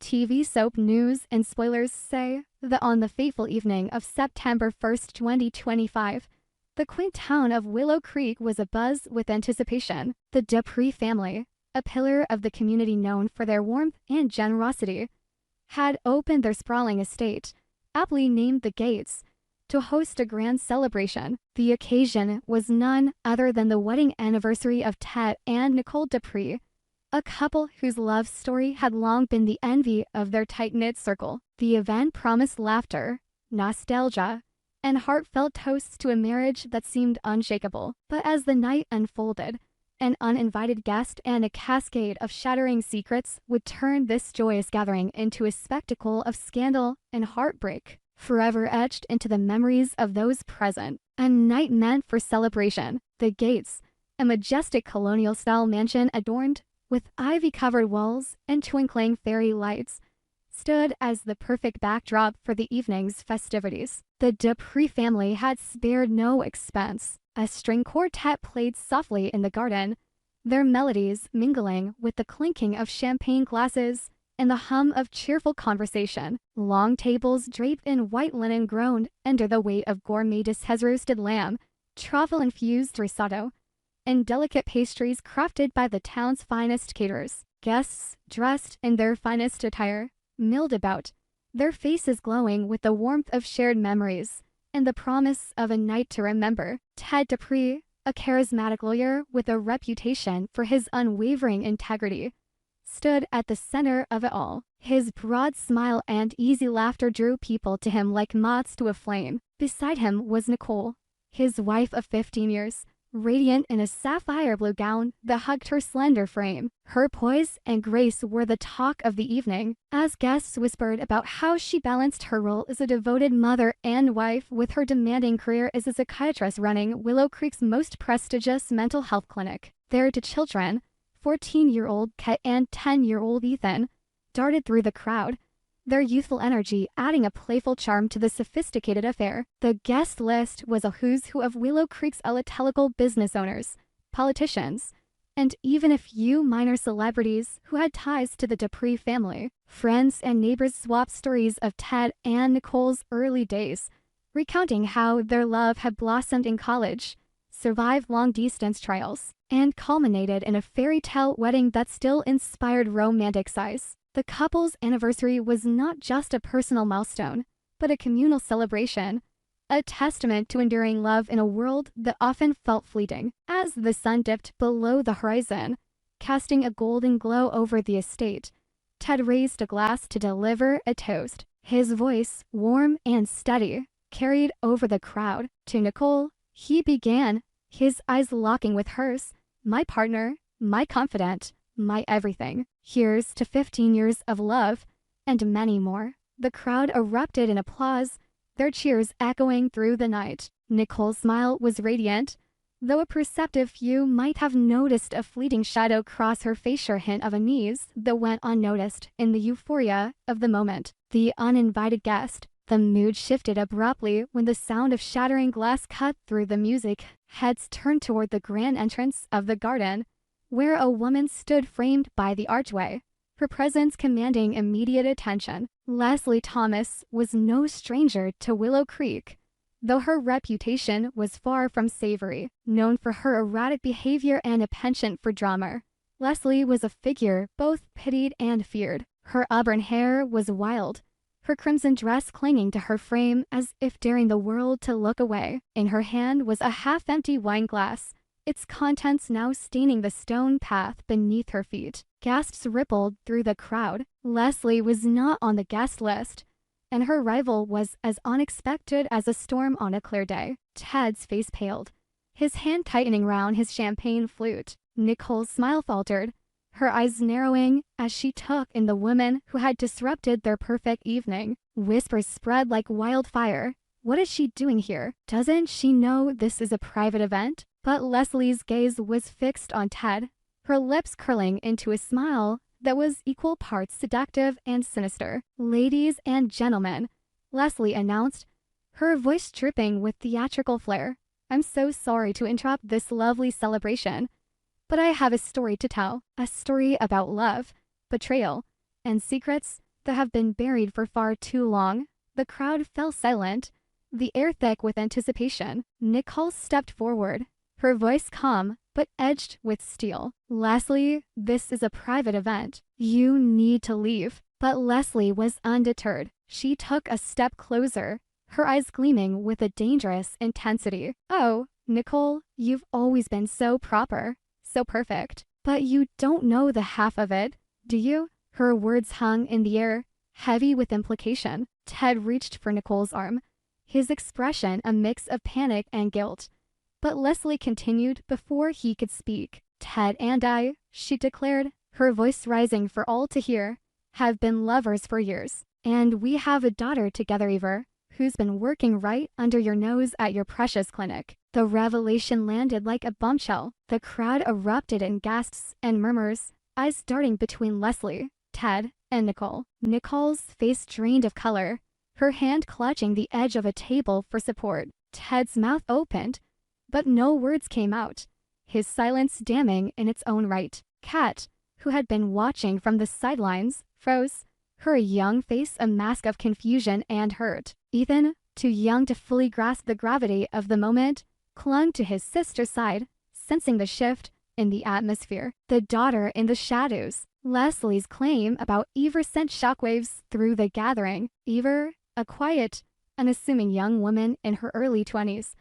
TV soap news and spoilers say that on the fateful evening of September 1st, 2025, the quaint town of Willow Creek was abuzz with anticipation. The Depri family, a pillar of the community known for their warmth and generosity, had opened their sprawling estate, aptly named the Gates, to host a grand celebration. The occasion was none other than the wedding anniversary of Ted and Nicole Depri, a couple whose love story had long been the envy of their tight-knit circle. The event promised laughter, nostalgia, and heartfelt toasts to a marriage that seemed unshakable. But as the night unfolded, an uninvited guest and a cascade of shattering secrets would turn this joyous gathering into a spectacle of scandal and heartbreak, forever etched into the memories of those present. A night meant for celebration. The Gates, a majestic colonial-style mansion adorned with ivy-covered walls and twinkling fairy lights, stood as the perfect backdrop for the evening's festivities. The Depri family had spared no expense. A string quartet played softly in the garden, their melodies mingling with the clinking of champagne glasses and the hum of cheerful conversation. Long tables draped in white linen groaned under the weight of gourmet dishes, roasted lamb, truffle-infused risotto, and delicate pastries crafted by the town's finest caterers. Guests, dressed in their finest attire, milled about, their faces glowing with the warmth of shared memories and the promise of a night to remember. Ted Depri, a charismatic lawyer with a reputation for his unwavering integrity, stood at the center of it all. His broad smile and easy laughter drew people to him like moths to a flame. Beside him was Nicole, his wife of 15 years, radiant in a sapphire blue gown that hugged her slender frame. Her poise and grace were the talk of the evening, as guests whispered about how she balanced her role as a devoted mother and wife with her demanding career as a psychiatrist running Willow Creek's most prestigious mental health clinic. Their two children, 14-year-old Kat and 10-year-old Ethan, darted through the crowd, their youthful energy adding a playful charm to the sophisticated affair. The guest list was a who's who of Willow Creek's elitelical business owners, politicians, and even a few minor celebrities who had ties to the Depri family. Friends and neighbors swapped stories of Ted and Nicole's early days, recounting how their love had blossomed in college, survived long-distance trials, and culminated in a fairy tale wedding that still inspired romantic sighs. The couple's anniversary was not just a personal milestone, but a communal celebration, a testament to enduring love in a world that often felt fleeting. As the sun dipped below the horizon, casting a golden glow over the estate, Ted raised a glass to deliver a toast. His voice, warm and steady, carried over the crowd. To Nicole, he began, his eyes locking with hers. "My partner, my confidant, my everything. Here's to 15 years of love," and many more. The crowd erupted in applause, their cheers echoing through the night. Nicole's smile was radiant, though a perceptive few might have noticed a fleeting shadow cross her face, sure hint of unease that went unnoticed in the euphoria of the moment. The uninvited guest. The mood shifted abruptly when the sound of shattering glass cut through the music. Heads turned toward the grand entrance of the garden, where a woman stood framed by the archway, her presence commanding immediate attention. Leslie Thomas was no stranger to Willow Creek, though her reputation was far from savory. Known for her erratic behavior and a penchant for drama, Leslie was a figure both pitied and feared. Her auburn hair was wild, her crimson dress clinging to her frame as if daring the world to look away. In her hand was a half-empty wine glass, its contents now staining the stone path beneath her feet. Gasps rippled through the crowd. Leslie was not on the guest list, and her arrival was as unexpected as a storm on a clear day. Ted's face paled, his hand tightening round his champagne flute. Nicole's smile faltered, her eyes narrowing as she took in the woman who had disrupted their perfect evening. Whispers spread like wildfire. What is she doing here? Doesn't she know this is a private event? But Leslie's gaze was fixed on Ted, her lips curling into a smile that was equal parts seductive and sinister. "Ladies and gentlemen," Leslie announced, her voice dripping with theatrical flair, "I'm so sorry to interrupt this lovely celebration, but I have a story to tell. A story about love, betrayal, and secrets that have been buried for far too long. The crowd fell silent, the air thick with anticipation. Nicole stepped forward, her voice calm but edged with steel. "Leslie, this is a private event. You need to leave." But Leslie was undeterred. She took a step closer, her eyes gleaming with a dangerous intensity. "Oh, Nicole, you've always been so proper, so perfect. But you don't know the half of it, do you?" Her words hung in the air, heavy with implication. Ted reached for Nicole's arm, his expression a mix of panic and guilt. But Leslie continued before he could speak. "Ted and I," she declared, her voice rising for all to hear, "have been lovers for years. And we have a daughter together, Eva, who's been working right under your nose at your precious clinic." The revelation landed like a bombshell. The crowd erupted in gasps and murmurs, eyes darting between Leslie, Ted, and Nicole. Nicole's face drained of color, her hand clutching the edge of a table for support. Ted's mouth opened, but no words came out, his silence damning in its own right. Kat, who had been watching from the sidelines, froze, her young face a mask of confusion and hurt. Ethan, too young to fully grasp the gravity of the moment, clung to his sister's side, sensing the shift in the atmosphere. The daughter in the shadows. Leslie's claim about Eva sent shockwaves through the gathering. Eva, a quiet, unassuming young woman in her early 20s,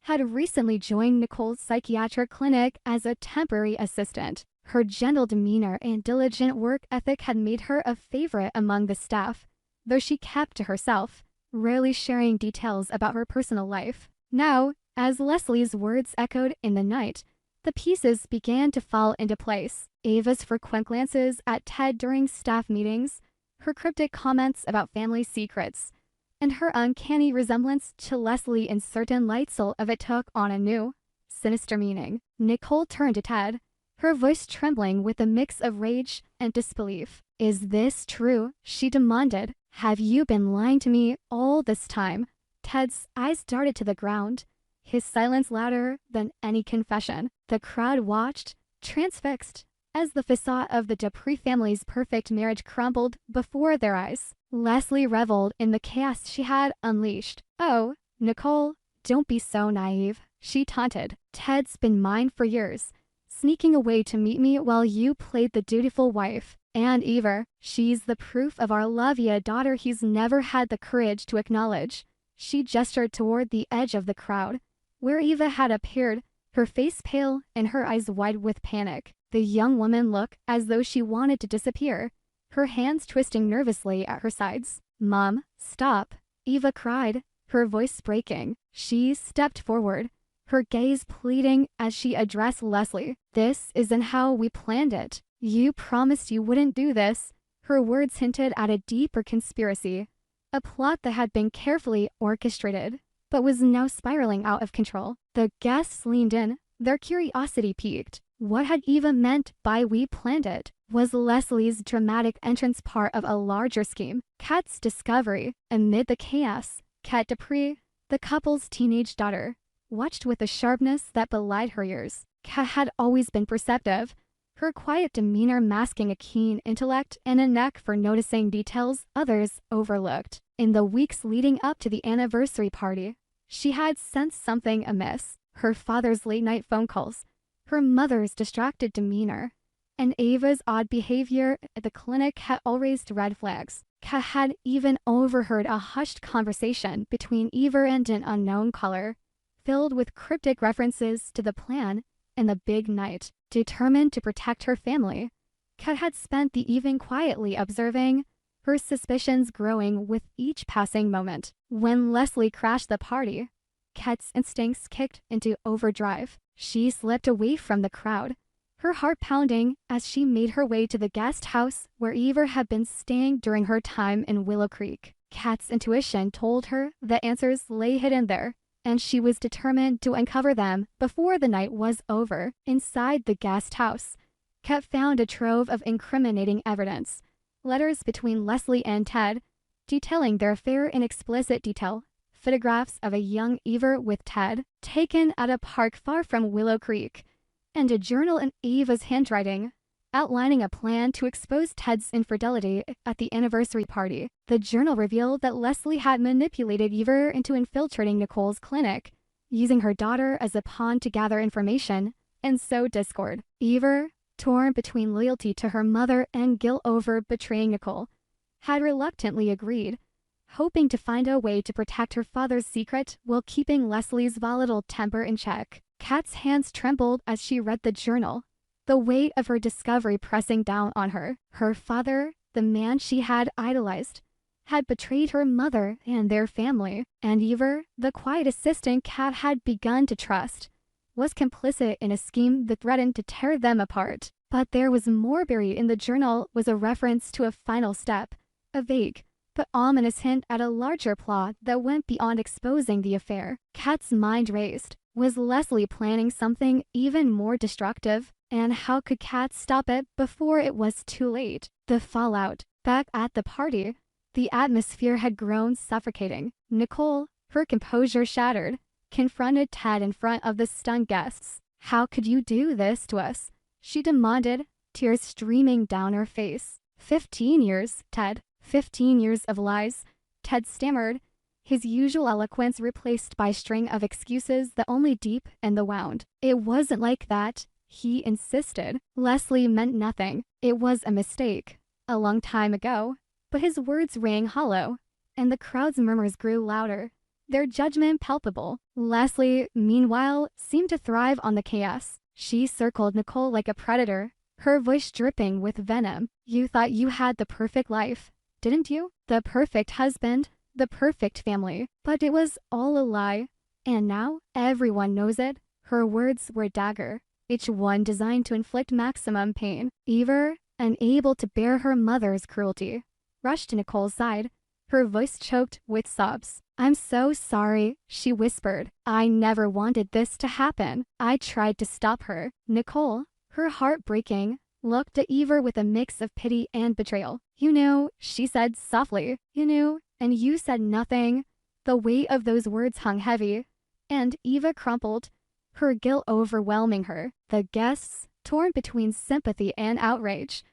had recently joined Nicole's psychiatric clinic as a temporary assistant. Her gentle demeanor and diligent work ethic had made her a favorite among the staff, though she kept to herself, rarely sharing details about her personal life. Now, as Leslie's words echoed in the night, the pieces began to fall into place. Ava's frequent glances at Ted during staff meetings, her cryptic comments about family secrets, and her uncanny resemblance to Leslie in certain lights of it took on a new, sinister meaning. Nicole turned to Ted, her voice trembling with a mix of rage and disbelief. "Is this true?" she demanded. "Have you been lying to me all this time?" Ted's eyes darted to the ground, his silence louder than any confession. The crowd watched, transfixed, as the facade of the Depri family's perfect marriage crumbled before their eyes. Leslie reveled in the chaos she had unleashed. "Oh, Nicole, don't be so naive," she taunted. "Ted's been mine for years, sneaking away to meet me while you played the dutiful wife. And Eva, she's the proof of our love, a daughter he's never had the courage to acknowledge." She gestured toward the edge of the crowd, where Eva had appeared, her face pale and her eyes wide with panic. The young woman looked as though she wanted to disappear, her hands twisting nervously at her sides. "Mom, stop," Eva cried, her voice breaking. She stepped forward, her gaze pleading as she addressed Leslie. "This isn't how we planned it. You promised you wouldn't do this." Her words hinted at a deeper conspiracy, a plot that had been carefully orchestrated, but was now spiraling out of control. The guests leaned in, their curiosity piqued. What had Eva meant by "we planned it"? Was Leslie's dramatic entrance part of a larger scheme? Kat's discovery, amid the chaos, Kat Depri, the couple's teenage daughter, watched with a sharpness that belied her years. Kat had always been perceptive, her quiet demeanor masking a keen intellect and a knack for noticing details others overlooked. In the weeks leading up to the anniversary party, she had sensed something amiss. Her father's late-night phone calls, her mother's distracted demeanor, and Ava's odd behavior at the clinic had all raised red flags. Kat had even overheard a hushed conversation between Eva and an unknown caller, filled with cryptic references to the plan and the big night. Determined to protect her family, Kat had spent the evening quietly observing, her suspicions growing with each passing moment. When Leslie crashed the party, Kat's instincts kicked into overdrive. She slipped away from the crowd, her heart pounding as she made her way to the guest house where Eva had been staying during her time in Willow Creek. Kat's intuition told her that answers lay hidden there, and she was determined to uncover them before the night was over. Inside the guest house, Kat found a trove of incriminating evidence, letters between Leslie and Ted, detailing their affair in explicit detail, photographs of a young Eva with Ted, taken at a park far from Willow Creek, and a journal in Eva's handwriting, outlining a plan to expose Ted's infidelity at the anniversary party. The journal revealed that Leslie had manipulated Eva into infiltrating Nicole's clinic, using her daughter as a pawn to gather information and sow discord. Eva, torn between loyalty to her mother and guilt over betraying Nicole, had reluctantly agreed, hoping to find a way to protect her father's secret while keeping Leslie's volatile temper in check. Kat's hands trembled as she read the journal, the weight of her discovery pressing down on her. Her father, the man she had idolized, had betrayed her mother and their family, and Eva, the quiet assistant Kat had begun to trust, was complicit in a scheme that threatened to tear them apart. But there was more. Buried in the journal was a reference to a final step, a vague but ominous hint at a larger plot that went beyond exposing the affair. Kat's mind raced. Was Leslie planning something even more destructive? And how could Kat stop it before it was too late? The fallout. Back at the party, the atmosphere had grown suffocating. Nicole, her composure shattered, confronted Ted in front of the stunned guests. "How could you do this to us?" she demanded, tears streaming down her face. 15 years, Ted. 15 years of lies, Ted stammered, his usual eloquence replaced by a string of excuses that only deepened the wound. "It wasn't like that," he insisted. "Leslie meant nothing. It was a mistake. A long time ago." But his words rang hollow, and the crowd's murmurs grew louder, their judgment palpable. Leslie, meanwhile, seemed to thrive on the chaos. She circled Nicole like a predator, her voice dripping with venom. "You thought you had the perfect life, didn't you? The perfect husband, the perfect family. But it was all a lie. And now everyone knows it." Her words were a dagger, each one designed to inflict maximum pain. Eva, unable to bear her mother's cruelty, rushed to Nicole's side, her voice choked with sobs. "I'm so sorry," she whispered. "I never wanted this to happen. I tried to stop her." Nicole, her heart breaking, looked at Eva with a mix of pity and betrayal. "You knew," she said softly. "You knew, and you said nothing." The weight of those words hung heavy, and Eva crumpled, her guilt overwhelming her. The guests, torn between sympathy and outrage,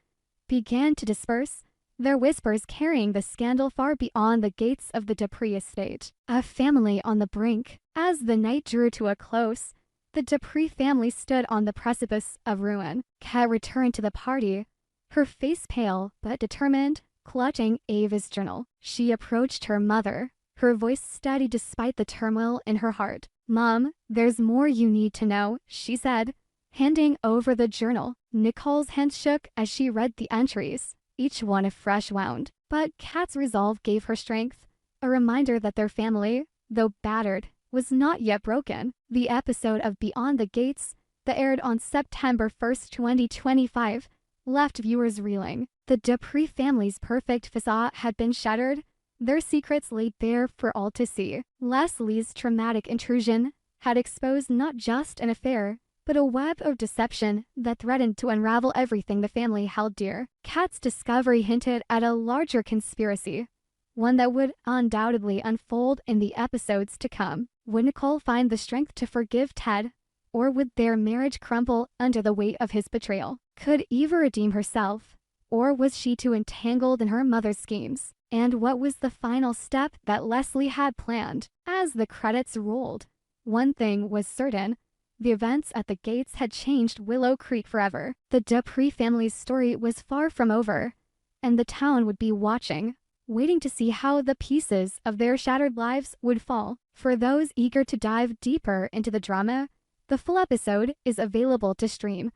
began to disperse, their whispers carrying the scandal far beyond the gates of the Depri estate. A family on the brink. As the night drew to a close, the Depri family stood on the precipice of ruin. Kat returned to the party, her face pale but determined, clutching Ava's journal. She approached her mother, her voice steady despite the turmoil in her heart. "Mom, there's more you need to know," she said, handing over the journal. Nicole's hand shook as she read the entries, each one a fresh wound. But Kat's resolve gave her strength, a reminder that their family, though battered, was not yet broken. The episode of Beyond the Gates, that aired on September 1st, 2025, left viewers reeling. The Depri family's perfect facade had been shattered, their secrets laid bare for all to see. Leslie's traumatic intrusion had exposed not just an affair, but a web of deception that threatened to unravel everything the family held dear. Kat's discovery hinted at a larger conspiracy, one that would undoubtedly unfold in the episodes to come. Would Nicole find the strength to forgive Ted, or would their marriage crumble under the weight of his betrayal? Could Eva redeem herself, or was she too entangled in her mother's schemes? And what was the final step that Leslie had planned? As the credits rolled, one thing was certain: the events at the gates had changed Willow Creek forever. The Depri family's story was far from over, and the town would be watching, waiting to see how the pieces of their shattered lives would fall. For those eager to dive deeper into the drama, the full episode is available to stream,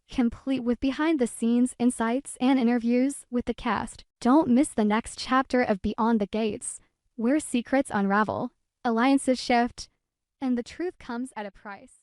complete with behind-the-scenes insights and interviews with the cast. Don't miss the next chapter of Beyond the Gates, where secrets unravel, alliances shift, and the truth comes at a price.